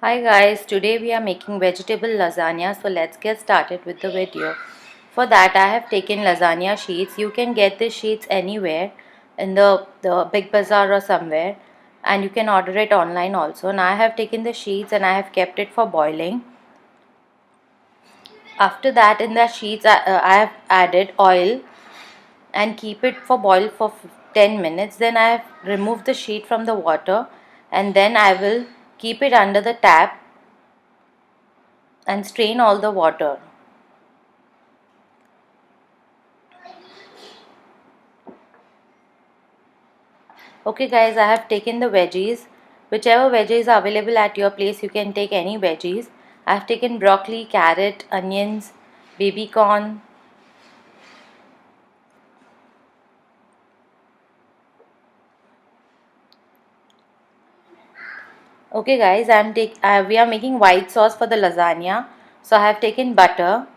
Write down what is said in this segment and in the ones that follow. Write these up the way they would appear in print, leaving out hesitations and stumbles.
Hi guys, today we are making vegetable lasagna, so let's get started with the video. For that I have taken lasagna sheets. You can get these sheets anywhere in the big bazaar or somewhere, and you can order it online also. Now I have taken the sheets and I have kept it for boiling. After that in the sheets I have added oil and keep it for boil for 10 minutes. Then I have removed the sheet from the water and then I will keep it under the tap and strain all the water. Okay guys, I have taken the veggies. Whichever veggies are available at your place, you can take any veggies. I have taken broccoli, carrot, onions, baby corn. Okay guys, we are making white sauce for the lasagna. So I have taken butter.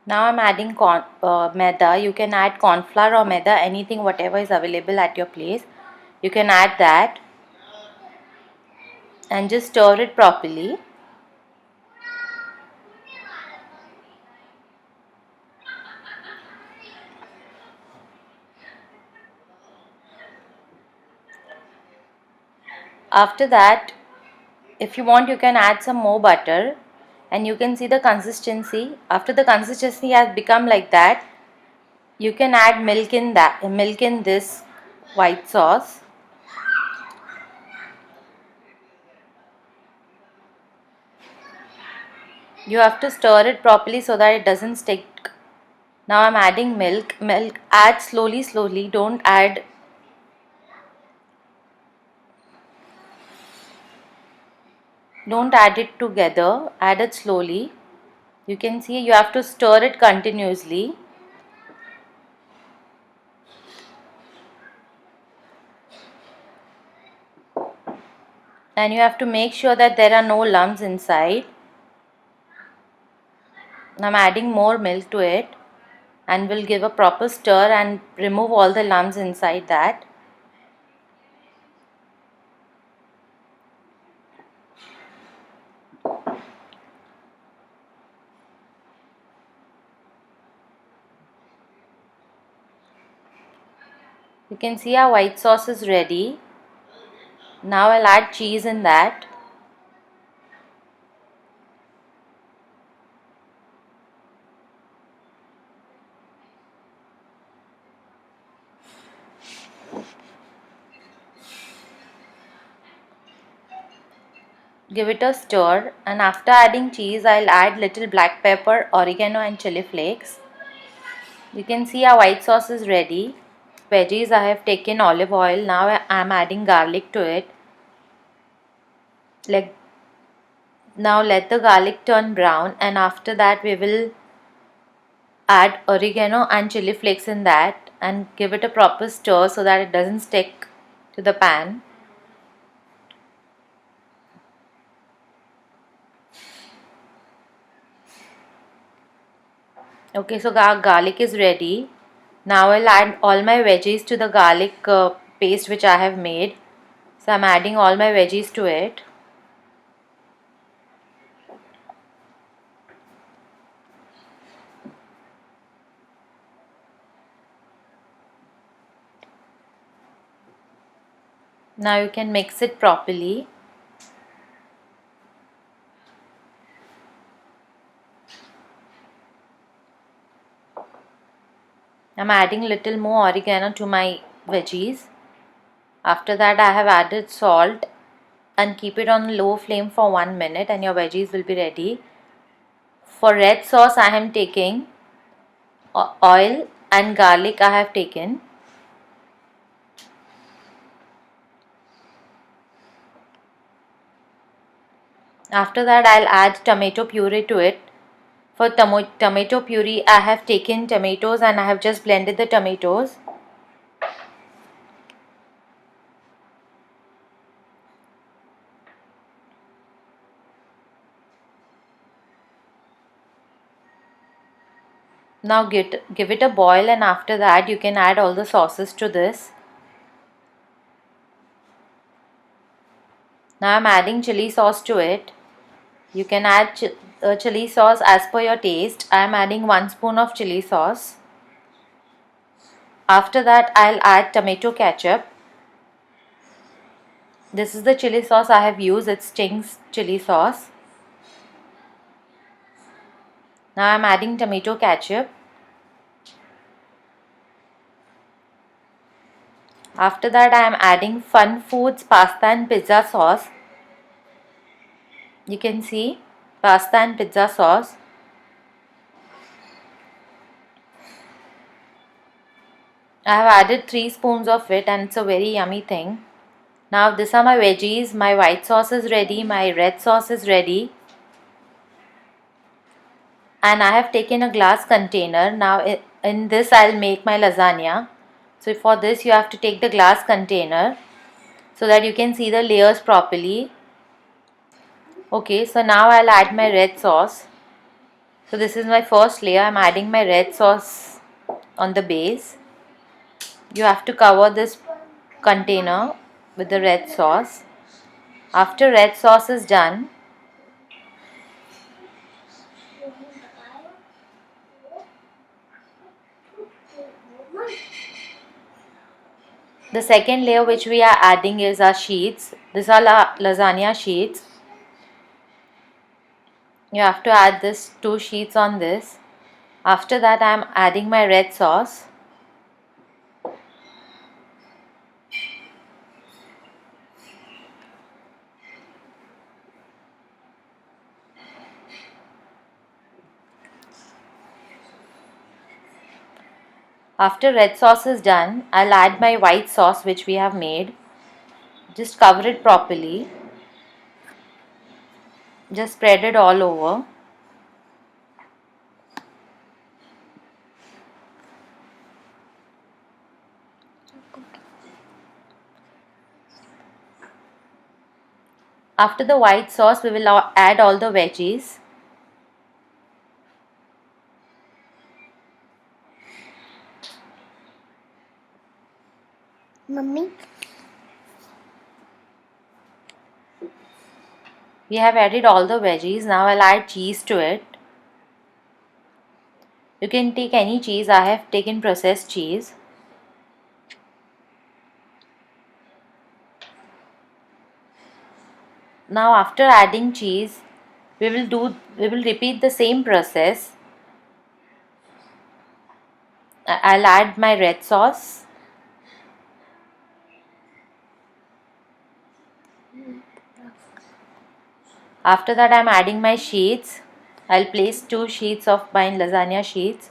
Now I'm adding maida. You can add corn flour or maida, anything whatever is available at your place. You can add that and just stir it properly. After that, if you want, you can add some more butter and you can see the consistency. After the consistency has become like that, you can add milk in this white sauce. You have to stir it properly so that it doesn't stick. Now I'm adding milk. Add slowly. Don't add it together. Add it slowly. You can see you have to stir it continuously. And you have to make sure that there are no lumps inside. I'm adding more milk to it and will give a proper stir and remove all the lumps inside that. You can see our white sauce is ready. Now I'll add cheese in that. Give it a stir, and after adding cheese I'll add little black pepper, oregano and chili flakes. You can see our white sauce is ready. Veggies, I have taken olive oil. Now I am adding garlic to it. Like now let the garlic turn brown, and after that we will add oregano and chili flakes in that and give it a proper stir so that it doesn't stick to the pan. Okay, so garlic is ready. Now I'll add all my veggies to the garlic paste which I have made. So I'm adding all my veggies to it. Now you can mix it properly. I'm adding little more oregano to my veggies. After that I have added salt and keep it on low flame for 1 minute and your veggies will be ready. For red sauce I am taking oil and garlic I have taken. After that I'll add tomato puree to it. For tomato puree I have taken tomatoes and I have just blended the tomatoes. Now give it a boil, and after that you can add all the sauces to this. Now I'm adding chili sauce to it. You can add chili sauce as per your taste. I am adding 1 spoon of chili sauce. After that I'll add tomato ketchup. This is the chili sauce I have used. It's Ching's chili sauce. Now I'm adding tomato ketchup. After that I am adding Fun Foods pasta and pizza sauce. You can see pasta and pizza sauce. I have added 3 spoons of it, and it's a very yummy thing. Now these are my veggies. My white sauce is ready. My red sauce is ready. And I have taken a glass container. Now in this I'll make my lasagna. So for this you have to take the glass container so that you can see the layers properly. Okay, so now I'll add my red sauce. So this is my first layer. I'm adding my red sauce on the base. You have to cover this container with the red sauce. After red sauce is done, the second layer which we are adding is our sheets. These are lasagna sheets. You have to add this 2 sheets on this. After that I am adding my red sauce. After red sauce is done, I'll add my white sauce which we have made. Just cover it properly. Just spread it all over. After the white sauce, we will add all the veggies. Mummy. We have added all the veggies. Now I'll add cheese to it. You can take any cheese. I have taken processed cheese. Now after adding cheese, we will repeat the same process. I'll add my red sauce. After that I'm adding my sheets. I'll place 2 sheets of my lasagna sheets.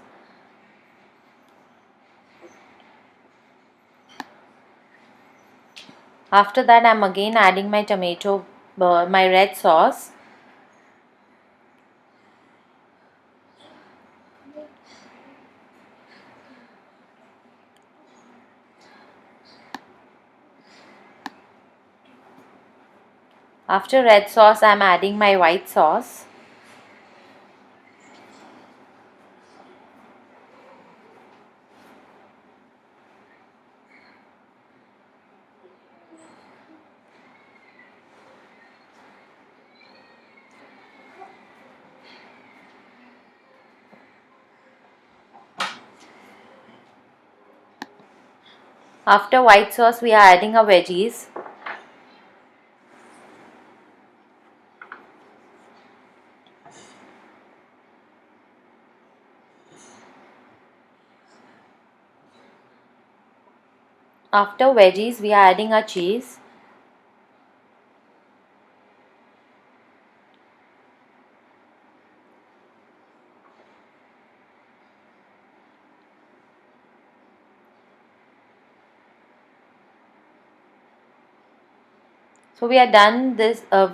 After that I'm again adding my my red sauce. After red sauce I'm adding my white sauce. After white sauce we are adding our veggies. After veggies we are adding our cheese. So we are done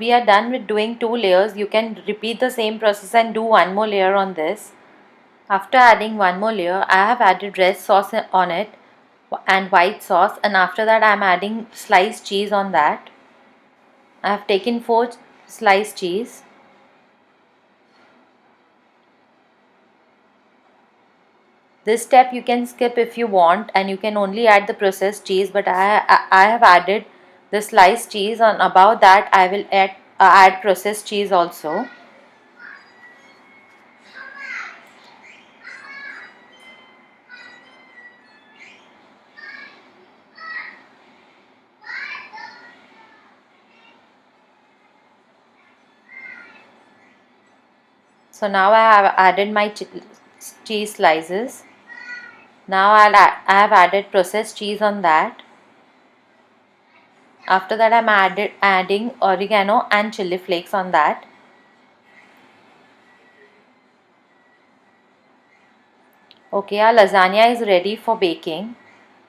we are done with doing 2 layers. You can repeat the same process and do one more layer on this. After adding one more layer, I have added red sauce on it and white sauce, and after that I am adding sliced cheese on that. I have taken 4 sliced cheese. This step you can skip if you want, and you can only add the processed cheese, but I have added the sliced cheese. On above that I will add processed cheese also. So now I have added my cheese slices. Now I have added processed cheese on that. After that I'm adding oregano and chili flakes on that. Okay, our lasagna is ready for baking.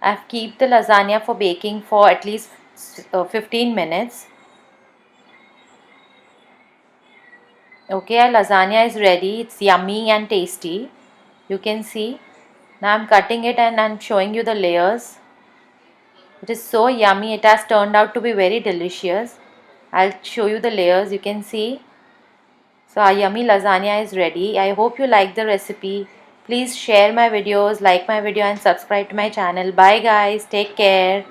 I've kept the lasagna for baking for at least 15 minutes. Okay, our lasagna is ready. It's yummy and tasty. You can see. Now I'm cutting it and I'm showing you the layers. It is so yummy. It has turned out to be very delicious. I'll show you the layers. You can see. So our yummy lasagna is ready. I hope you like the recipe. Please share my videos, like my video and subscribe to my channel. Bye guys. Take care.